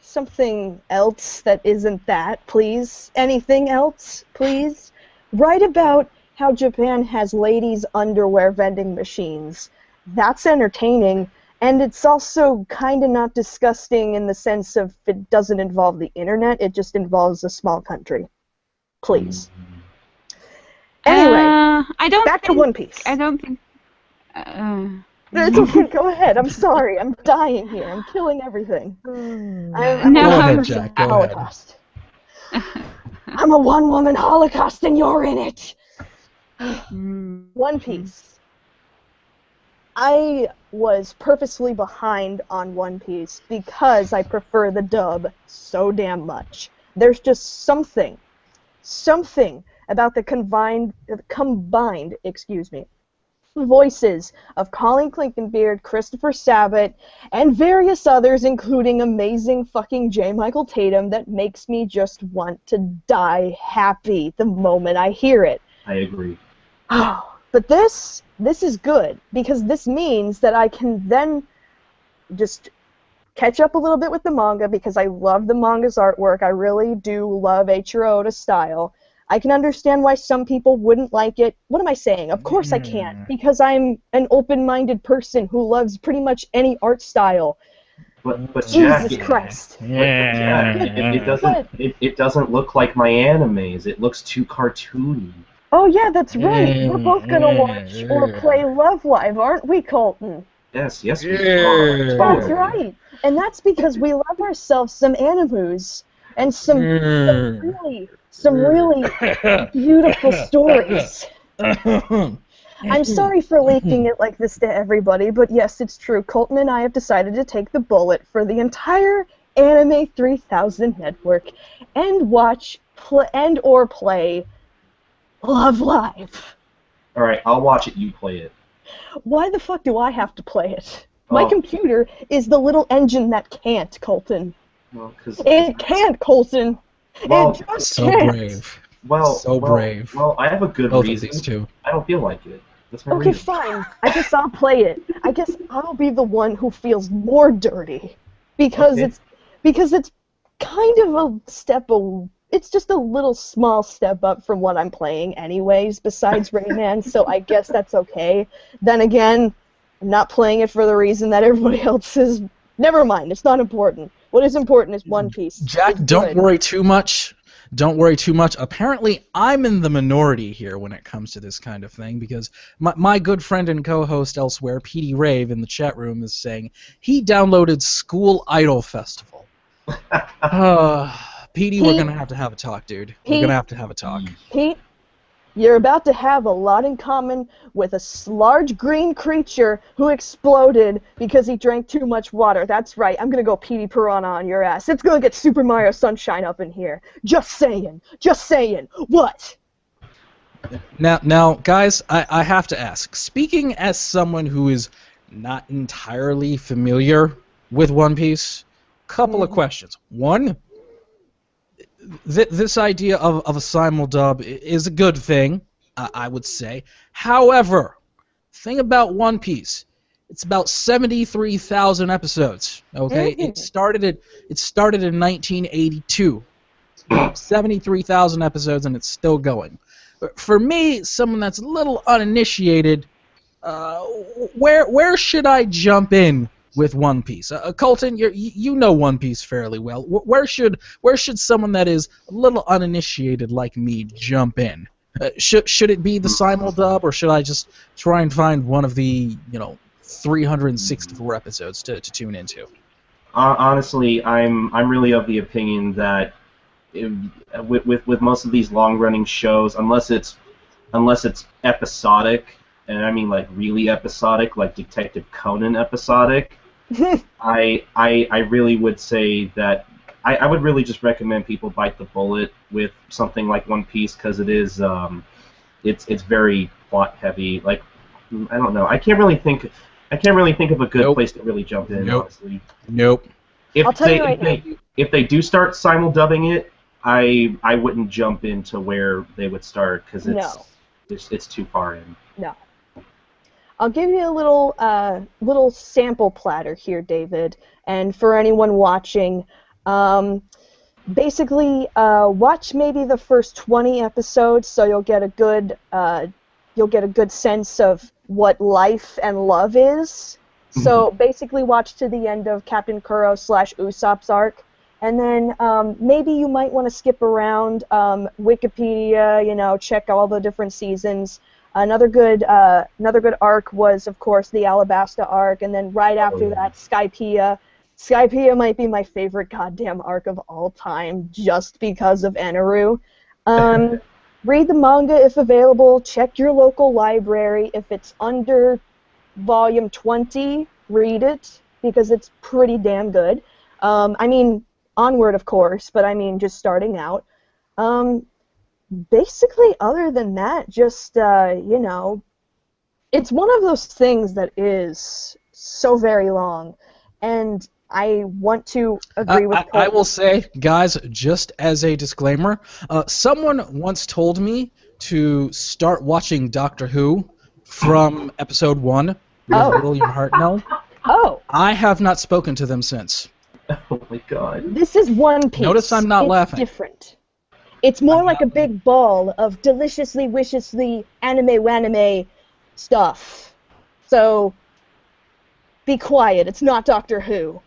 something else that isn't that, please? Anything else, please? Write about how Japan has ladies' underwear vending machines. That's entertaining, and it's also kind of not disgusting in the sense of it doesn't involve the internet, it just involves a small country. Please. Anyway, I don't back to think, One Piece. I don't think... It's okay, go ahead. I'm sorry. I'm dying here. I'm killing everything. I'm No, Go a ahead, Jack. Go ahead. Holocaust. I'm a one-woman Holocaust, and you're in it. One Piece. I was purposely behind on One Piece because I prefer the dub so damn much. There's just something about the combined, voices of Colin Clinkenbeard, Christopher Sabat, and various others, including amazing fucking J. Michael Tatum, that makes me just want to die happy the moment I hear it. I agree. Oh, but this is good, because this means that I can then just catch up a little bit with the manga, because I love the manga's artwork. I really do love Eiichiro Oda's style. I can understand why some people wouldn't like it. What am I saying? Of course I can't, because I'm an open-minded person who loves pretty much any art style. But Jack, Jesus Christ. it doesn't look like my animes. It looks too cartoony. Oh yeah, that's right. We're both gonna watch or play Love Live, aren't we, Colton? Yes, we are. That's right. And that's because we love ourselves some animus and some really beautiful stories. I'm sorry for leaking it like this to everybody, but yes, it's true. Colton and I have decided to take the bullet for the entire Anime 3000 network and watch or play Love Live. Alright, I'll watch it, you play it. Why the fuck do I have to play it? My computer is the little engine that can't, Colton. Well, it can't, Colton. Well, it just So can't. brave. Well, brave. Well, I have a good Both reason. of these two. I don't feel like it. That's my Okay, reason. fine. I guess I'll play it. I guess I'll be the one who feels more dirty because it's kind of a step. It's just a little small step up from what I'm playing, anyways. Besides Rayman, so I guess that's okay. Then again, I'm not playing it for the reason that everybody else is. Never mind. It's not important. What is important is One Piece. Jack, don't worry too much. Don't worry too much. Apparently, I'm in the minority here when it comes to this kind of thing because my good friend and co-host elsewhere, PD Rave, in the chat room is saying he downloaded School Idol Festival. PD, we're going to have a talk, dude. We're going to have a talk. Pete, you're about to have a lot in common with a large green creature who exploded because he drank too much water. That's right. I'm going to go PD Piranha on your ass. It's going to get Super Mario Sunshine up in here. Just saying. Just saying. What? Now, guys, I have to ask. Speaking as someone who is not entirely familiar with One Piece, couple of questions. One, this idea of a simul-dub is a good thing, I would say. However, thing about One Piece, it's about 73,000 episodes. Okay, it started in 1982. 73,000 episodes, and it's still going. For me, someone that's a little uninitiated, where should I jump in with One Piece? Colton, you know One Piece fairly well. Where should someone that is a little uninitiated like me jump in? Should it be the Simul-Dub, or should I just try and find one of the 364 episodes to tune into? Honestly, I'm really of the opinion that with most of these long-running shows, unless it's episodic, and I mean like really episodic, like Detective Conan episodic, I really would say that I would really just recommend people bite the bullet with something like One Piece, because it is it's very plot heavy. Like, I don't know, I can't really think of a good place to really jump in. Honestly. Nope. If they do start simul-dubbing it, I wouldn't jump into where they would start, because it's too far in. No. I'll give you a little sample platter here, David, and for anyone watching, basically watch maybe the first 20 episodes, so you'll get a good sense of what life and love is. So basically watch to the end of Captain Kuro / Usopp's arc, and then maybe you might want to skip around Wikipedia, check all the different seasons. Another good arc was, of course, the Alabasta arc, and then right after that, Skypiea. Skypiea might be my favorite goddamn arc of all time, just because of Eneru. Read the manga if available. Check your local library. If it's under volume 20, read it, because it's pretty damn good. I mean, onward, of course, but I mean just starting out. Basically, other than that, just, it's one of those things that is so very long, and I want to agree with I will say, guys, just as a disclaimer, someone once told me to start watching Doctor Who from episode 1 with William Hartnell. Oh. I have not spoken to them since. Oh my god. This is One Piece. Notice I'm not laughing. It's different. It's more like a big ball of deliciously, wiciously anime-wanime stuff. So, be quiet. It's not Doctor Who.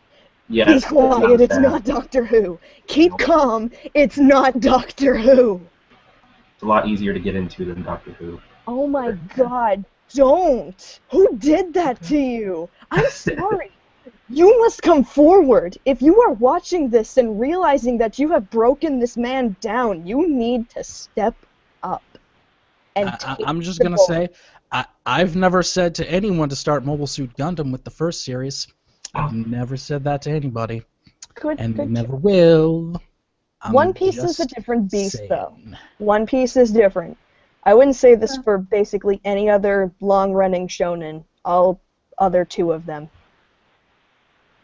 Yes, be quiet. It's not Doctor Who. Keep calm. It's not Doctor Who. It's a lot easier to get into than Doctor Who. Oh my god. Don't. Who did that to you? I'm sorry. You must come forward. If you are watching this and realizing that you have broken this man down, you need to step up. And I'm just going to say, I've never said to anyone to start Mobile Suit Gundam with the first series. I've never said that to anybody. Good, never will. One Piece is a different beast, though. One Piece is different. I wouldn't say this for basically any other long-running shonen. All other two of them.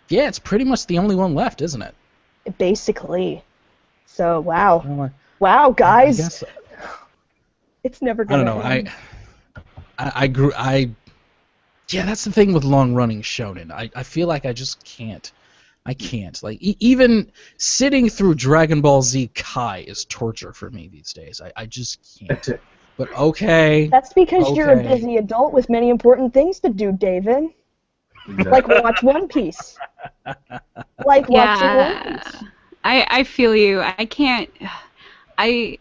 Yeah, it's pretty much the only one left, isn't it? Basically. So, wow. Wow, guys. I guess, it's never gonna end. I grew. Yeah, that's the thing with long-running shonen. I feel like I just can't. I can't. Like, even sitting through Dragon Ball Z Kai is torture for me these days. I just can't. But okay. That's because you're a busy adult with many important things to do, David. Exactly. Like watch One Piece. Like watching One Piece. I feel you. I can't. I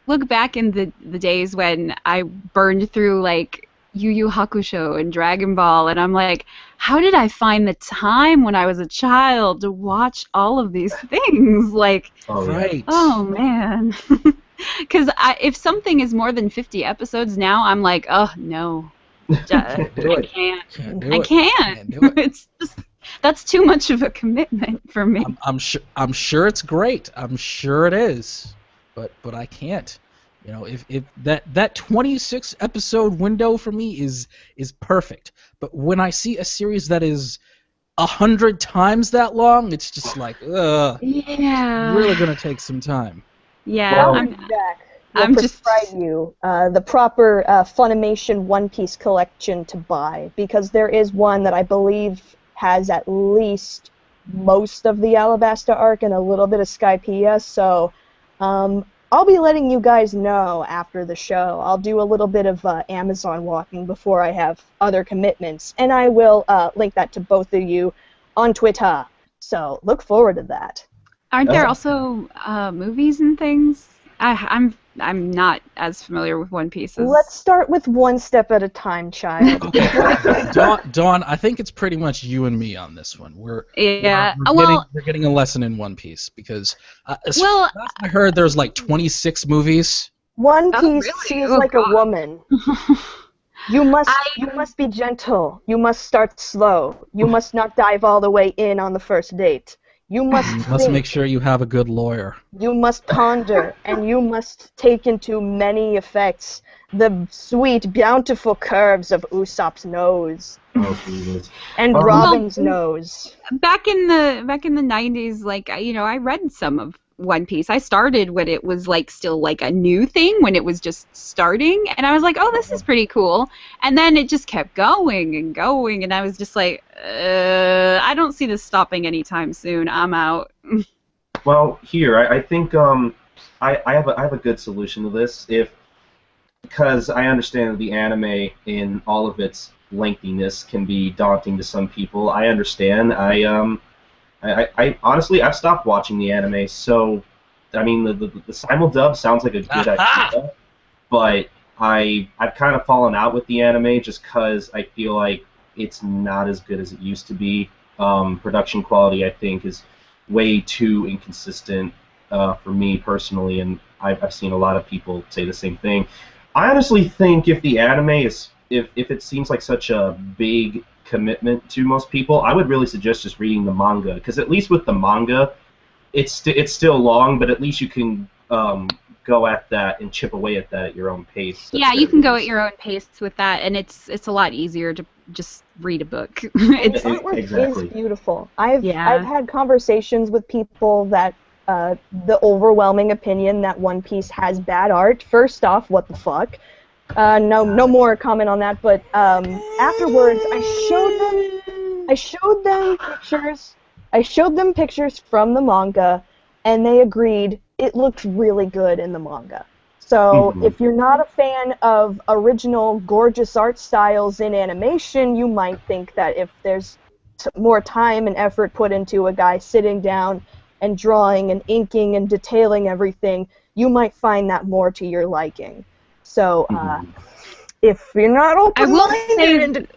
look back in the days when I burned through like Yu Yu Hakusho and Dragon Ball, and I'm like, how did I find the time when I was a child to watch all of these things? Like, right. Oh man. Because if something is more than 50 episodes now, I'm like, oh no. I can't. It's just, that's too much of a commitment for me. I'm sure it's great. I'm sure it is, but I can't. If that 26 episode window for me is perfect. But when I see a series that is 100 times that long, it's just like, ugh. Yeah. Really gonna take some time. Yeah. Well, I'm just prescribe you the proper Funimation One Piece collection to buy, because there is one that I believe has at least most of the Alabasta arc and a little bit of Skypiea. So I'll be letting you guys know after the show. I'll do a little bit of Amazon walking before I have other commitments, and I will link that to both of you on Twitter. So look forward to that. Aren't there also movies and things? I'm not as familiar with One Piece as... Let's start with one step at a time, child. Okay. Dawn, I think it's pretty much you and me on this one. We're getting a lesson in One Piece because as last I heard there's like 26 movies. One Piece seems like a woman. You must be gentle. You must start slow. You must not dive all the way in on the first date. You must make sure you have a good lawyer. You must ponder, and you must take into many effects the sweet, bountiful curves of Usopp's nose. Oh, Jesus. And Robin's nose. Back in the 90s, like, you know, I read some of One Piece. I started when it was like still like a new thing, when it was just starting, and I was like, oh, this is pretty cool. And then it just kept going and going, and I was just like, I don't see this stopping anytime soon. I'm out. Well, here, I think I have a good solution to this. Because I understand that the anime in all of its lengthiness can be daunting to some people. I understand. I honestly, I've stopped watching the anime, so, I mean, the Simul-Dub sounds like a good idea, but I've kind of fallen out with the anime just because I feel like it's not as good as it used to be. Production quality, I think, is way too inconsistent for me personally, and I've seen a lot of people say the same thing. I honestly think if the anime is, if it seems like such a big commitment to most people, I would really suggest just reading the manga, because at least with the manga, it's still long, but at least you can go at that and chip away at that at your own pace. Yeah, you can go at your own pace with that, and it's a lot easier to just read a book. It's artwork is beautiful. I've had conversations with people that the overwhelming opinion that One Piece has bad art. First off, what the fuck? No more comment on that. But afterwards, I showed them pictures. I showed them pictures from the manga, and they agreed it looked really good in the manga. So if you're not a fan of original gorgeous art styles in animation, you might think that if there's more time and effort put into a guy sitting down and drawing and inking and detailing everything, you might find that more to your liking. So if you're not open-minded...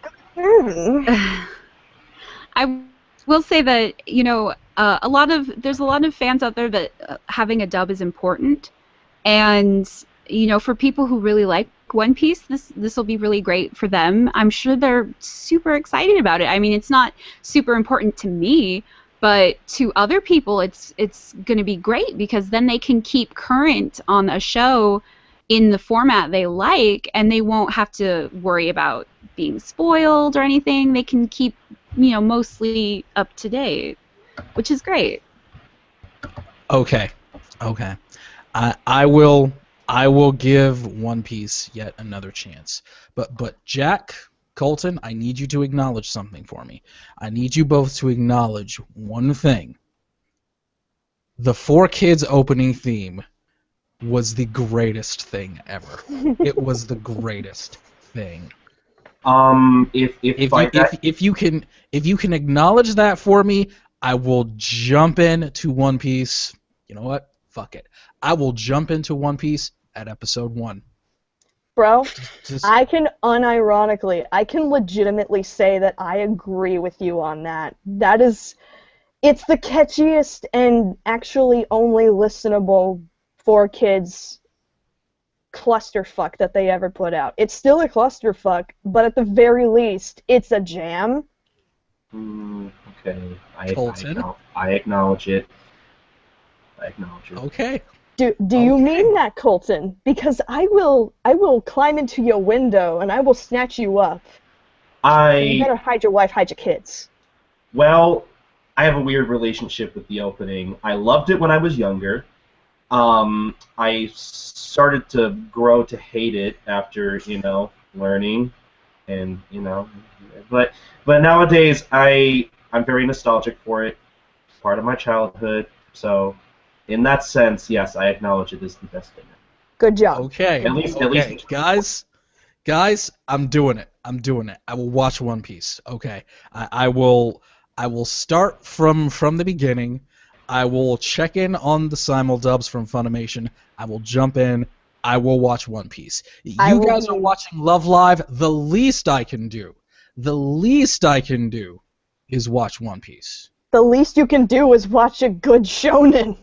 I will say that, you know, there's a lot of fans out there that having a dub is important, and, you know, for people who really like One Piece, this will be really great for them. I'm sure they're super excited about it. I mean, it's not super important to me, but to other people, it's going to be great, because then they can keep current on a show in the format they like, and they won't have to worry about being spoiled or anything. They can keep, you know, mostly up to date, which is great. Okay. I will give One Piece yet another chance. But Jack, Colton, I need you to acknowledge something for me. I need you both to acknowledge one thing. The Four Kids opening theme was the greatest thing ever. It was the greatest thing. If you can acknowledge that for me, I will jump into One Piece. You know what? Fuck it. I will jump into One Piece at episode 1. Bro, I can legitimately say that I agree with you on that. It's the catchiest and actually only listenable Four Kids clusterfuck that they ever put out. It's still a clusterfuck, but at the very least, it's a jam. Okay, I acknowledge it. Okay. Do you mean that, Colton? Because I will climb into your window and I will snatch you up. You better hide your wife, hide your kids. Well, I have a weird relationship with the opening. I loved it when I was younger. I started to grow to hate it after, learning, and but nowadays I'm very nostalgic for it. It's part of my childhood, so in that sense, yes, I acknowledge it is the best thing. Good job. Okay. At least, Guys, I'm doing it. I will watch One Piece. Okay. I will start from the beginning. I will check in on the Simul-Dubs from Funimation. I will jump in. I will watch One Piece. You guys are watching Love Live. The least I can do is watch One Piece. The least you can do is watch a good shonen.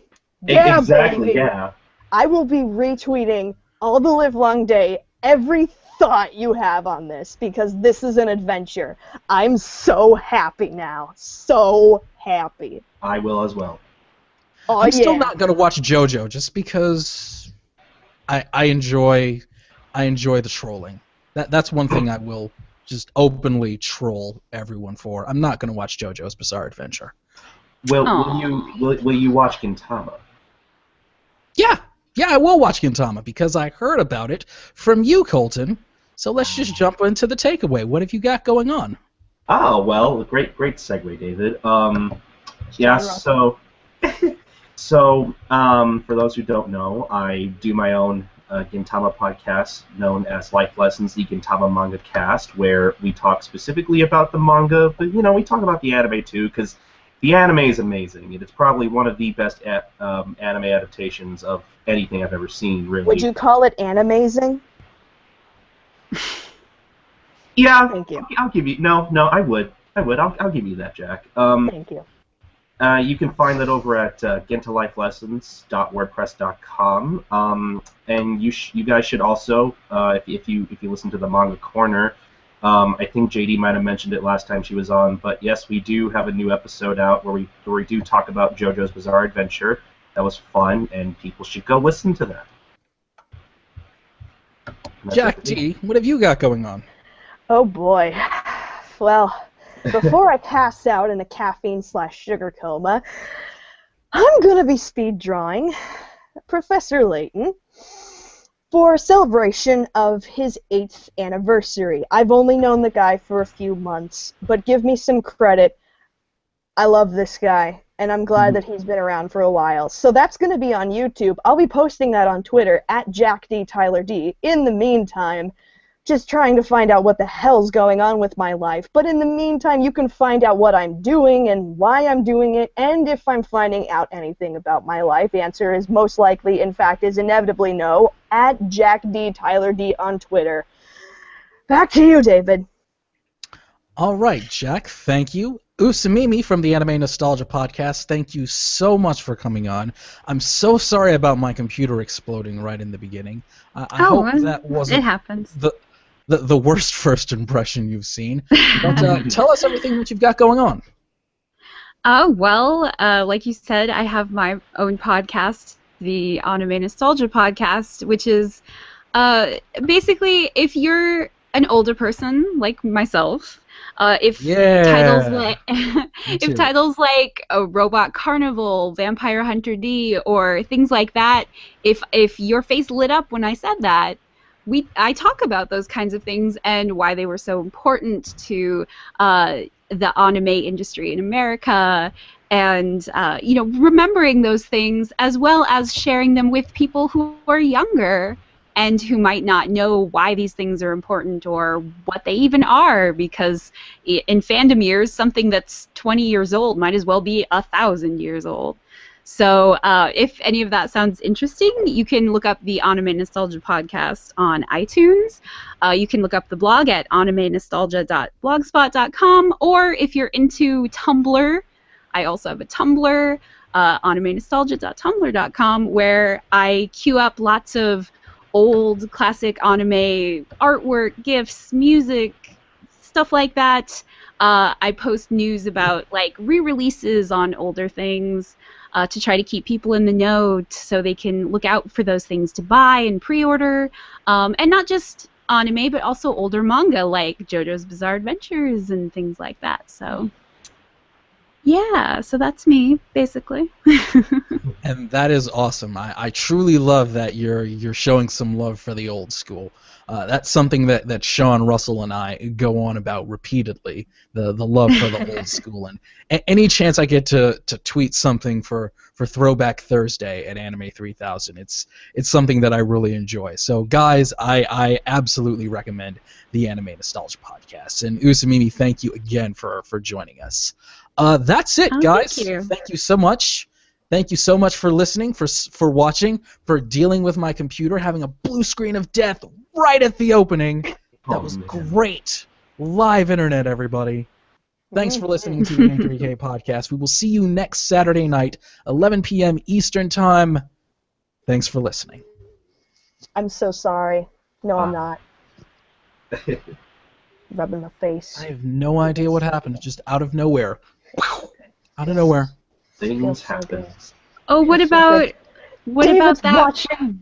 Yeah, exactly, baby. yeah. I will be retweeting all the livelong day every thought you have on this because this is an adventure. I'm so happy now. So happy. I will as well. Oh, I'm still not gonna watch JoJo just because I enjoy the trolling. That's one thing I will just openly troll everyone for. I'm not gonna watch JoJo's Bizarre Adventure. Will you watch Gintama? Yeah, I will watch Gintama because I heard about it from you, Colton. So let's just jump into the takeaway. What have you got going on? Oh, well, great segue, David. Yeah, so for those who don't know, I do my own Gintama podcast known as Life Lessons, the Gintama Manga Cast, where we talk specifically about the manga, but, we talk about the anime too, because the anime is amazing. It is probably one of the best anime adaptations of anything I've ever seen, really. Would you call it animazing? Yeah. Thank you. I'll give you... No, I would. I'll give you that, Jack. Thank you. You can find that over at gentalifelessons.wordpress.com. And you guys should also, if you listen to the Manga Corner, I think JD might have mentioned it last time she was on, but yes, we do have a new episode out where we do talk about JoJo's Bizarre Adventure. That was fun, and people should go listen to that. Jack D, what have you got going on? Oh boy. Well, before I pass out in a caffeine/sugar coma, I'm gonna be speed drawing Professor Layton for a celebration of his 8th anniversary. I've only known the guy for a few months, but give me some credit. I love this guy, and I'm glad that he's been around for a while. So that's going to be on YouTube. I'll be posting that on Twitter, at JackDTylerD. In the meantime, just trying to find out what the hell's going on with my life. But in the meantime, you can find out what I'm doing and why I'm doing it, and if I'm finding out anything about my life. The answer is most likely, in fact, is inevitably no, at JackDTylerD on Twitter. Back to you, David. All right, Jack, thank you. Usamimi from the Anime Nostalgia Podcast, thank you so much for coming on. I'm so sorry about my computer exploding right in the beginning. I hope that wasn't it happens. The worst first impression you've seen. But tell us everything that you've got going on. Well, like you said, I have my own podcast, the Anime Nostalgia Podcast, which is basically if you're an older person like myself, if titles like Robot Carnival, Vampire Hunter D, or things like that, if your face lit up when I said that, I talk about those kinds of things and why they were so important to the anime industry in America, and remembering those things as well as sharing them with people who are younger and who might not know why these things are important or what they even are, because in fandom years, something that's 20 years old might as well be 1,000 years old. So if any of that sounds interesting, you can look up the Anime Nostalgia Podcast on iTunes. You can look up the blog at animenostalgia.blogspot.com, or if you're into Tumblr, I also have a Tumblr, animenostalgia.tumblr.com, where I queue up lots of old classic anime artwork, gifs, music, stuff like that. I post news about like re-releases on older things to try to keep people in the know so they can look out for those things to buy and pre-order. And not just anime, but also older manga like JoJo's Bizarre Adventures and things like that. So Yeah, so that's me, basically. And that is awesome. I truly love that you're showing some love for the old school. That's something that Sean Russell and I go on about repeatedly, the love for the old school. And any chance I get to tweet something for Throwback Thursday at Anime 3000, it's something that I really enjoy. So guys, I absolutely recommend the Anime Nostalgia Podcast. And Usamimi, thank you again for joining us. That's it, guys. Thank you. Thank you so much. Thank you so much for listening, for watching, for dealing with my computer, having a blue screen of death right at the opening. That was great. Live internet, everybody. Thanks for listening to the A3K podcast. We will see you next Saturday night, 11 p.m. Eastern Time. Thanks for listening. I'm so sorry. No, I'm not. Rubbing my face. I have no idea what happened. Just out of nowhere. Out of nowhere. Things happen. Oh, what about David's that? watching